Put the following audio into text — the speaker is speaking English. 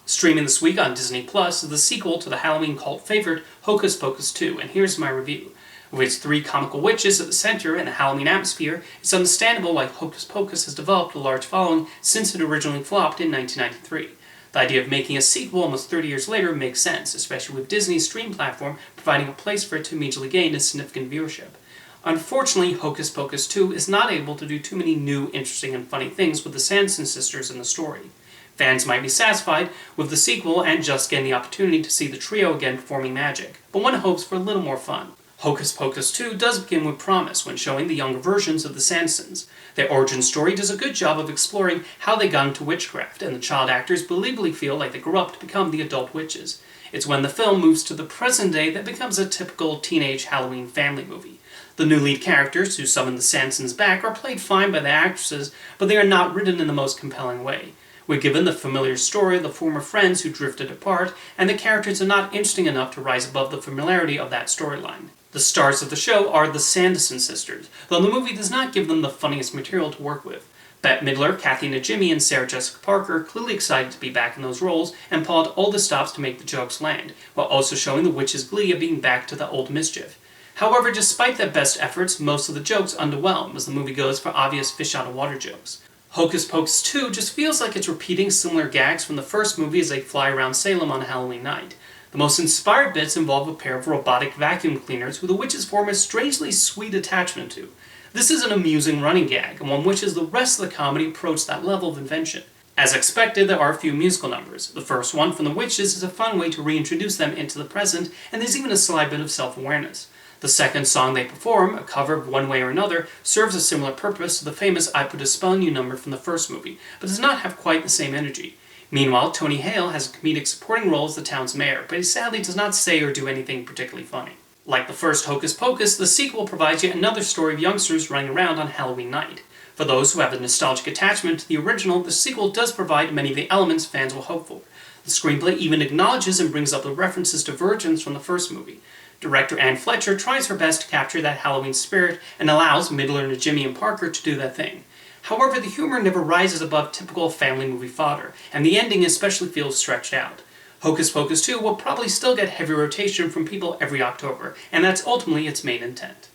Streaming this week on Disney Plus is the sequel to the Halloween cult favorite Hocus Pocus 2, and here's my review. With its three comical witches at the center and a Halloween atmosphere, it's understandable why Hocus Pocus has developed a large following since it originally flopped in 1993. The idea of making a sequel almost 30 years later makes sense, especially with Disney's stream platform providing a place for it to immediately gain a significant viewership. Unfortunately, Hocus Pocus 2 is not able to do too many new, interesting, and funny things with the Sanderson Sisters in the story. Fans might be satisfied with the sequel and just getting the opportunity to see the trio again performing magic, but one hopes for a little more fun. Hocus Pocus 2 does begin with promise when showing the younger versions of the Sandersons. Their origin story does a good job of exploring how they got into witchcraft, and the child actors believably feel like they grew up to become the adult witches. It's when the film moves to the present day that becomes a typical teenage Halloween family movie. The new lead characters, who summon the Sandersons back, are played fine by the actresses, but they are not written in the most compelling way. We're given the familiar story of the former friends who drifted apart, and the characters are not interesting enough to rise above the familiarity of that storyline. The stars of the show are the Sanderson Sisters, though the movie does not give them the funniest material to work with. Bette Midler, Najimy, and Sarah Jessica Parker are clearly excited to be back in those roles and pulled all the stops to make the jokes land, while also showing the witches' glee of being back to the old mischief. However, despite their best efforts, most of the jokes underwhelm as the movie goes for obvious fish-out-of-water jokes. Hocus Pocus 2 just feels like it's repeating similar gags from the first movie as they fly around Salem on Halloween night. The most inspired bits involve a pair of robotic vacuum cleaners who the witches form a strangely sweet attachment to. This is an amusing running gag, and one wishes the rest of the comedy approached that level of invention. As expected, there are a few musical numbers. The first one from the witches is a fun way to reintroduce them into the present, and there's even a sly bit of self-awareness. The second song they perform, a cover of One Way or Another, serves a similar purpose to the famous I Put a Spell on You number from the first movie, but does not have quite the same energy. Meanwhile, Tony Hale has a comedic supporting role as the town's mayor, but he sadly does not say or do anything particularly funny. Like the first Hocus Pocus, the sequel provides yet another story of youngsters running around on Halloween night. For those who have a nostalgic attachment to the original, the sequel does provide many of the elements fans will hope for. The screenplay even acknowledges and brings up the references to virgins from the first movie. Director Anne Fletcher tries her best to capture that Halloween spirit and allows Midler, Najimy, and Parker to do their thing. However, the humor never rises above typical family movie fodder, and the ending especially feels stretched out. Hocus Pocus 2 will probably still get heavy rotation from people every October, and that's ultimately its main intent.